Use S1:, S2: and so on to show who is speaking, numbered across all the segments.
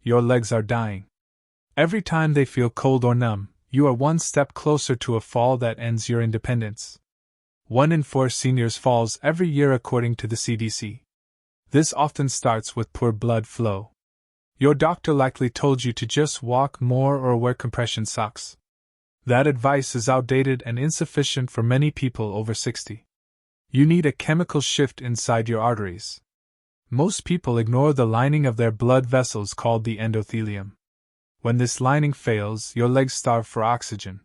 S1: your legs are dying. Every time they feel cold or numb, you are one step closer to a fall that ends your independence. 1 in 4 seniors falls every year according to the CDC. This often starts with poor blood flow. Your doctor likely told you to just walk more or wear compression socks. That advice is outdated and insufficient for many people over 60. You need a chemical shift inside your arteries. Most people ignore the lining of their blood vessels called the endothelium. When this lining fails, your legs starve for oxygen.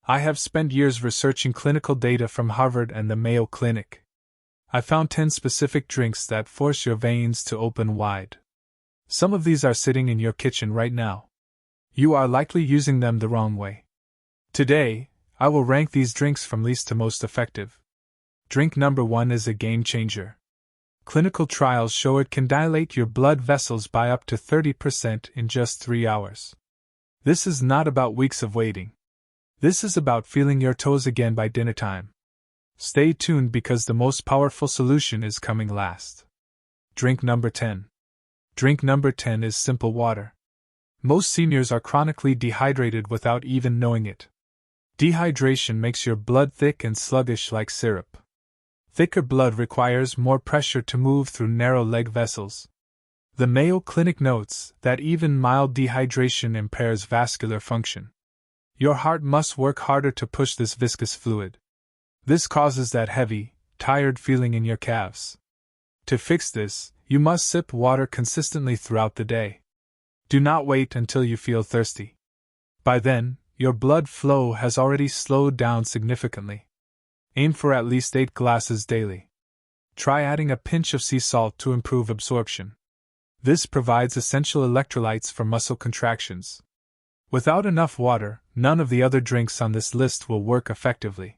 S1: I have spent years researching clinical data from Harvard and the Mayo Clinic. I found 10 specific drinks that force your veins to open wide. Some of these are sitting in your kitchen right now. You are likely using them the wrong way. Today, I will rank these drinks from least to most effective. Drink number 1 is a game changer. Clinical trials show it can dilate your blood vessels by up to 30% in just 3 hours. This is not about weeks of waiting. This is about feeling your toes again by dinner time. Stay tuned because the most powerful solution is coming last. Drink number 10. Drink number 10 is simple water. Most seniors are chronically dehydrated without even knowing it. Dehydration makes your blood thick and sluggish like syrup. Thicker blood requires more pressure to move through narrow leg vessels. The Mayo Clinic notes that even mild dehydration impairs vascular function. Your heart must work harder to push this viscous fluid. This causes that heavy, tired feeling in your calves. To fix this, you must sip water consistently throughout the day. Do not wait until you feel thirsty. By then, your blood flow has already slowed down significantly. Aim for at least 8 glasses daily. Try adding a pinch of sea salt to improve absorption. This provides essential electrolytes for muscle contractions. Without enough water, none of the other drinks on this list will work effectively.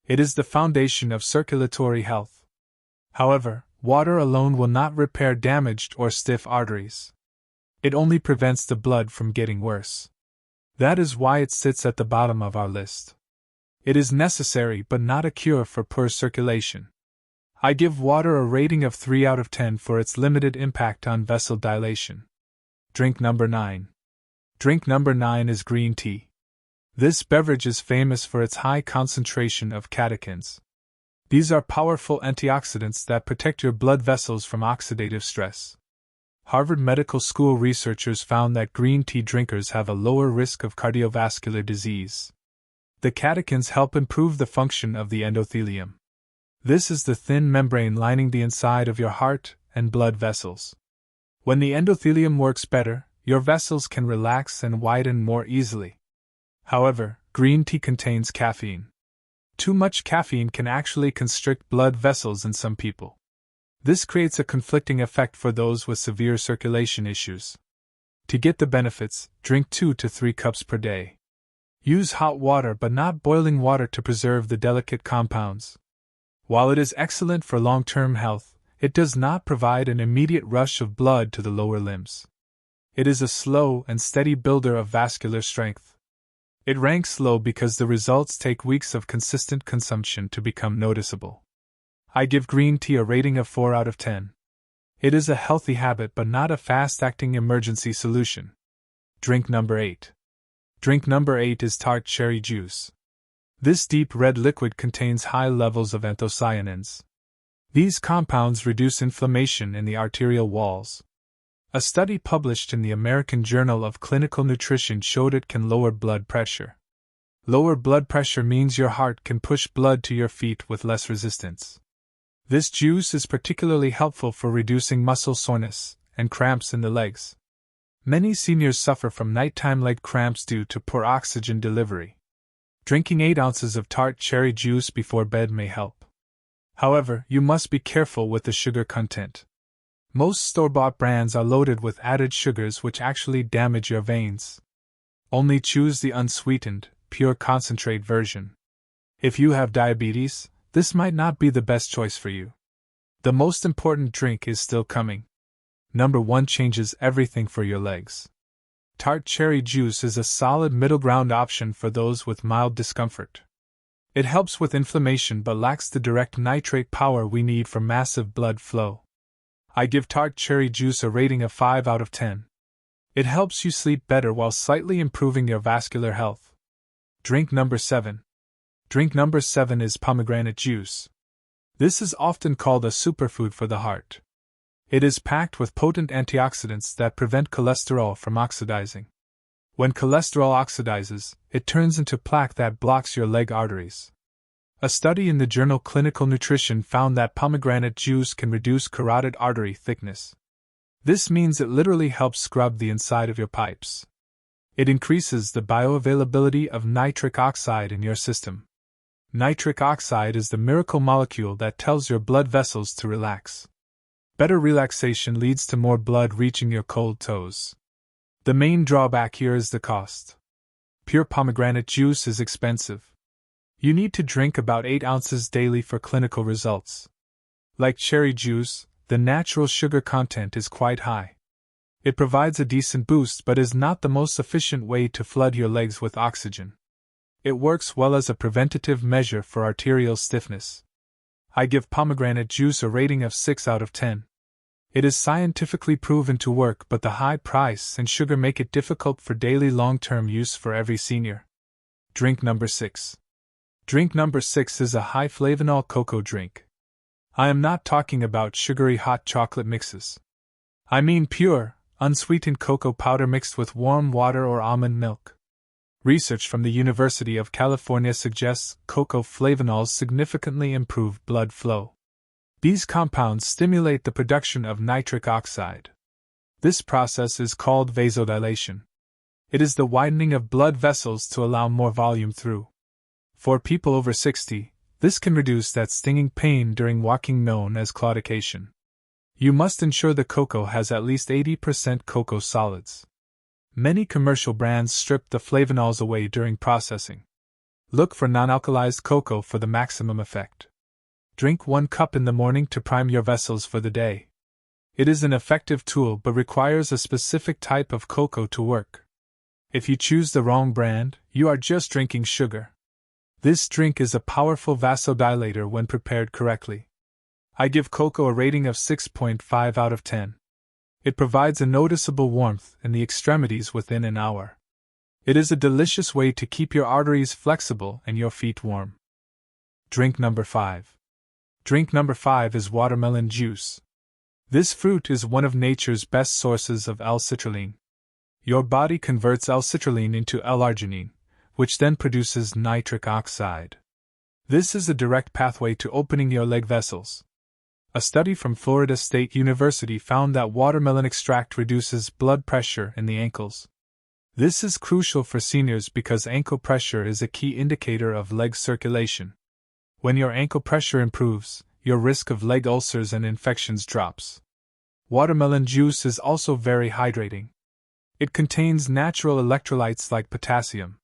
S1: It is the foundation of circulatory health. However, water alone will not repair damaged or stiff arteries. It only prevents the blood from getting worse. That is why it sits at the bottom of our list. It is necessary but not a cure for poor circulation. I give water a rating of 3 out of 10 for its limited impact on vessel dilation. Drink number 9. Drink number 9 is green tea. This beverage is famous for its high concentration of catechins. These are powerful antioxidants that protect your blood vessels from oxidative stress. Harvard Medical School researchers found that green tea drinkers have a lower risk of cardiovascular disease. The catechins help improve the function of the endothelium. This is the thin membrane lining the inside of your heart and blood vessels. When the endothelium works better, your vessels can relax and widen more easily. However, green tea contains caffeine. Too much caffeine can actually constrict blood vessels in some people. This creates a conflicting effect for those with severe circulation issues. To get the benefits, drink 2 to 3 cups per day. Use hot water but not boiling water to preserve the delicate compounds. While it is excellent for long-term health, it does not provide an immediate rush of blood to the lower limbs. It is a slow and steady builder of vascular strength. It ranks low because the results take weeks of consistent consumption to become noticeable. I give green tea a rating of 4 out of 10. It is a healthy habit but not a fast-acting emergency solution. Drink number 8. Drink number 8 is tart cherry juice. This deep red liquid contains high levels of anthocyanins. These compounds reduce inflammation in the arterial walls. A study published in the American Journal of Clinical Nutrition showed it can lower blood pressure. Lower blood pressure means your heart can push blood to your feet with less resistance. This juice is particularly helpful for reducing muscle soreness and cramps in the legs. Many seniors suffer from nighttime leg cramps due to poor oxygen delivery. Drinking 8 ounces of tart cherry juice before bed may help. However, you must be careful with the sugar content. Most store-bought brands are loaded with added sugars which actually damage your veins. Only choose the unsweetened, pure concentrate version. If you have diabetes, this might not be the best choice for you. The most important drink is still coming. Number 1 changes everything for your legs. Tart cherry juice is a solid middle ground option for those with mild discomfort. It helps with inflammation but lacks the direct nitrate power we need for massive blood flow. I give tart cherry juice a rating of 5 out of 10. It helps you sleep better while slightly improving your vascular health. Drink number 7. Drink number 7 is pomegranate juice. This is often called a superfood for the heart. It is packed with potent antioxidants that prevent cholesterol from oxidizing. When cholesterol oxidizes, it turns into plaque that blocks your leg arteries. A study in the journal Clinical Nutrition found that pomegranate juice can reduce carotid artery thickness. This means it literally helps scrub the inside of your pipes. It increases the bioavailability of nitric oxide in your system. Nitric oxide is the miracle molecule that tells your blood vessels to relax. Better relaxation leads to more blood reaching your cold toes. The main drawback here is the cost. Pure pomegranate juice is expensive. You need to drink about 8 ounces daily for clinical results. Like cherry juice, the natural sugar content is quite high. It provides a decent boost but is not the most efficient way to flood your legs with oxygen. It works well as a preventative measure for arterial stiffness. I give pomegranate juice a rating of 6 out of 10. It is scientifically proven to work, but the high price and sugar make it difficult for daily long-term use for every senior. Drink number 6. Drink number 6 is a high flavanol cocoa drink. I am not talking about sugary hot chocolate mixes. I mean pure, unsweetened cocoa powder mixed with warm water or almond milk. Research from the University of California suggests cocoa flavanols significantly improve blood flow. These compounds stimulate the production of nitric oxide. This process is called vasodilation. It is the widening of blood vessels to allow more volume through. For people over 60, this can reduce that stinging pain during walking known as claudication. You must ensure the cocoa has at least 80% cocoa solids. Many commercial brands strip the flavanols away during processing. Look for non-alkalized cocoa for the maximum effect. Drink 1 cup in the morning to prime your vessels for the day. It is an effective tool but requires a specific type of cocoa to work. If you choose the wrong brand, you are just drinking sugar. This drink is a powerful vasodilator when prepared correctly. I give cocoa a rating of 6.5 out of 10. It provides a noticeable warmth in the extremities within an hour. It is a delicious way to keep your arteries flexible and your feet warm. Drink number 5. Drink number 5 is watermelon juice. This fruit is one of nature's best sources of L-citrulline. Your body converts L-citrulline into L-arginine, which then produces nitric oxide. This is a direct pathway to opening your leg vessels. A study from Florida State University found that watermelon extract reduces blood pressure in the ankles. This is crucial for seniors because ankle pressure is a key indicator of leg circulation. When your ankle pressure improves, your risk of leg ulcers and infections drops. Watermelon juice is also very hydrating. It contains natural electrolytes like potassium.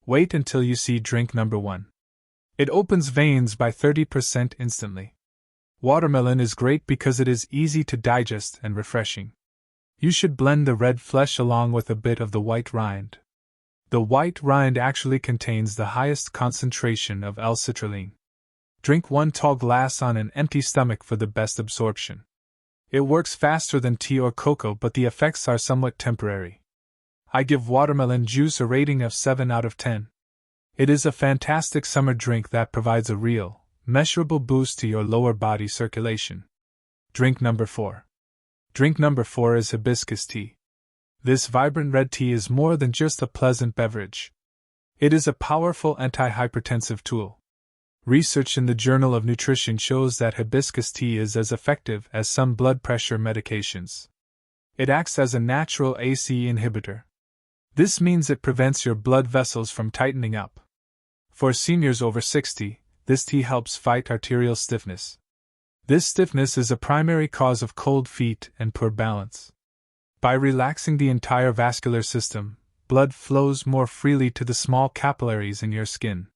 S1: Wait until you see drink number 1. It opens veins by 30% instantly. Watermelon is great because it is easy to digest and refreshing. You should blend the red flesh along with a bit of the white rind. The white rind actually contains the highest concentration of L-citrulline. Drink 1 tall glass on an empty stomach for the best absorption. It works faster than tea or cocoa, but the effects are somewhat temporary. I give watermelon juice a rating of 7 out of 10. It is a fantastic summer drink that provides a real, measurable boost to your lower body circulation. Drink number 4. Drink number 4 is hibiscus tea. This vibrant red tea is more than just a pleasant beverage. It is a powerful antihypertensive tool. Research in the Journal of Nutrition shows that hibiscus tea is as effective as some blood pressure medications. It acts as a natural ACE inhibitor. This means it prevents your blood vessels from tightening up. For seniors over 60, this tea helps fight arterial stiffness. This stiffness is a primary cause of cold feet and poor balance. By relaxing the entire vascular system, blood flows more freely to the small capillaries in your skin.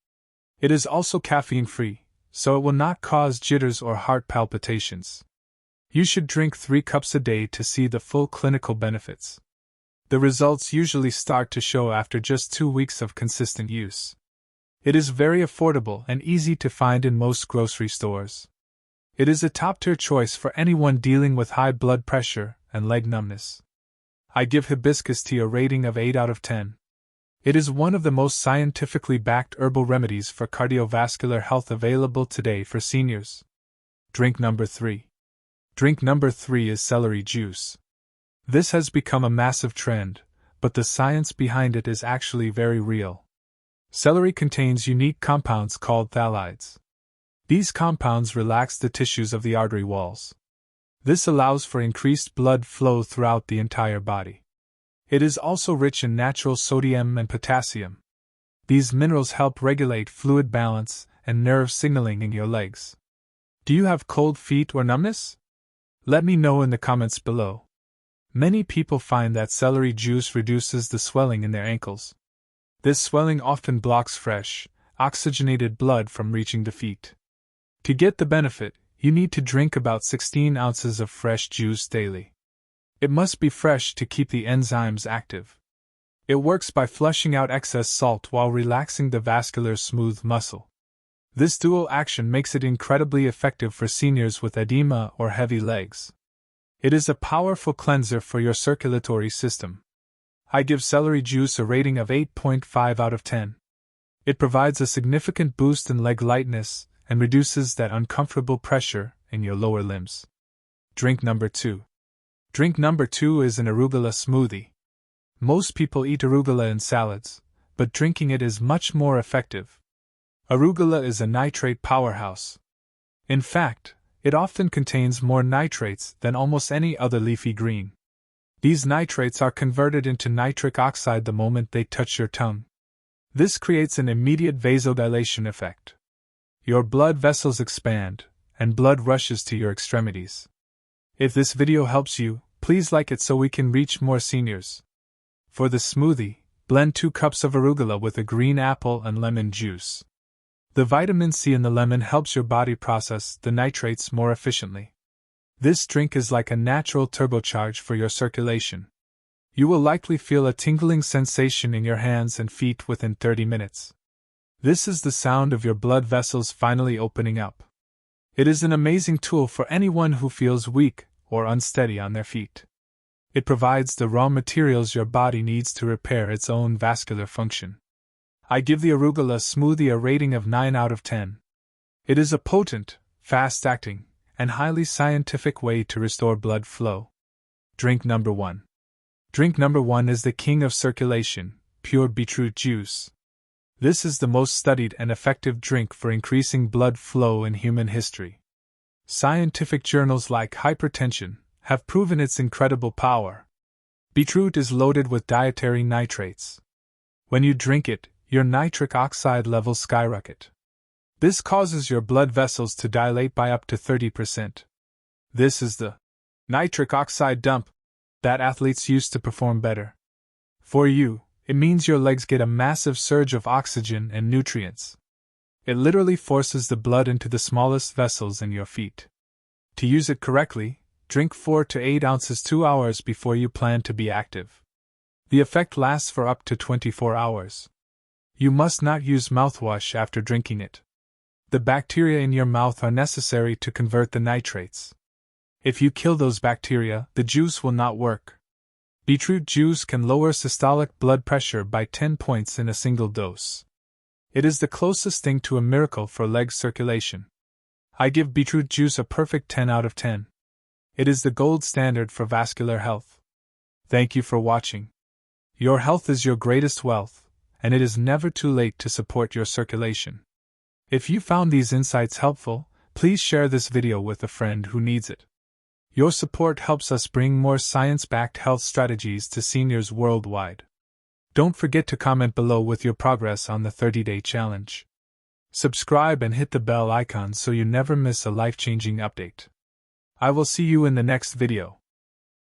S1: It is also caffeine-free, so it will not cause jitters or heart palpitations. You should drink 3 cups a day to see the full clinical benefits. The results usually start to show after just 2 weeks of consistent use. It is very affordable and easy to find in most grocery stores. It is a top-tier choice for anyone dealing with high blood pressure and leg numbness. I give hibiscus tea a rating of 8 out of 10. It is one of the most scientifically backed herbal remedies for cardiovascular health available today for seniors. Drink number 3. Drink number 3 is celery juice. This has become a massive trend, but the science behind it is actually very real. Celery contains unique compounds called phthalides. These compounds relax the tissues of the artery walls. This allows for increased blood flow throughout the entire body. It is also rich in natural sodium and potassium. These minerals help regulate fluid balance and nerve signaling in your legs. Do you have cold feet or numbness? Let me know in the comments below. Many people find that celery juice reduces the swelling in their ankles. This swelling often blocks fresh, oxygenated blood from reaching the feet. To get the benefit, you need to drink about 16 ounces of fresh juice daily. It must be fresh to keep the enzymes active. It works by flushing out excess salt while relaxing the vascular smooth muscle. This dual action makes it incredibly effective for seniors with edema or heavy legs. It is a powerful cleanser for your circulatory system. I give celery juice a rating of 8.5 out of 10. It provides a significant boost in leg lightness and reduces that uncomfortable pressure in your lower limbs. Drink number 2. Drink number 2 is an arugula smoothie. Most people eat arugula in salads, but drinking it is much more effective. Arugula is a nitrate powerhouse. In fact, it often contains more nitrates than almost any other leafy green. These nitrates are converted into nitric oxide the moment they touch your tongue. This creates an immediate vasodilation effect. Your blood vessels expand, and blood rushes to your extremities. If this video helps you, please like it so we can reach more seniors. For the smoothie, blend 2 cups of arugula with a green apple and lemon juice. The vitamin C in the lemon helps your body process the nitrates more efficiently. This drink is like a natural turbocharge for your circulation. You will likely feel a tingling sensation in your hands and feet within 30 minutes. This is the sound of your blood vessels finally opening up. It is an amazing tool for anyone who feels weak or unsteady on their feet. It provides the raw materials your body needs to repair its own vascular function. I give the arugula smoothie a rating of 9 out of 10. It is a potent, fast-acting, and highly scientific way to restore blood flow. Drink number 1. Drink number 1 is the king of circulation, pure beetroot juice. This is the most studied and effective drink for increasing blood flow in human history. Scientific journals like Hypertension have proven its incredible power. Beetroot is loaded with dietary nitrates. When you drink it, your nitric oxide levels skyrocket. This causes your blood vessels to dilate by up to 30%. This is the nitric oxide dump that athletes use to perform better. For you, it means your legs get a massive surge of oxygen and nutrients. It literally forces the blood into the smallest vessels in your feet. To use it correctly, drink 4 to 8 ounces 2 hours before you plan to be active. The effect lasts for up to 24 hours. You must not use mouthwash after drinking it. The bacteria in your mouth are necessary to convert the nitrates. If you kill those bacteria, the juice will not work. Beetroot juice can lower systolic blood pressure by 10 points in a single dose. It is the closest thing to a miracle for leg circulation. I give beetroot juice a perfect 10 out of 10. It is the gold standard for vascular health. Thank you for watching. Your health is your greatest wealth, and it is never too late to support your circulation. If you found these insights helpful, please share this video with a friend who needs it. Your support helps us bring more science-backed health strategies to seniors worldwide. Don't forget to comment below with your progress on the 30-day challenge. Subscribe and hit the bell icon so you never miss a life-changing update. I will see you in the next video.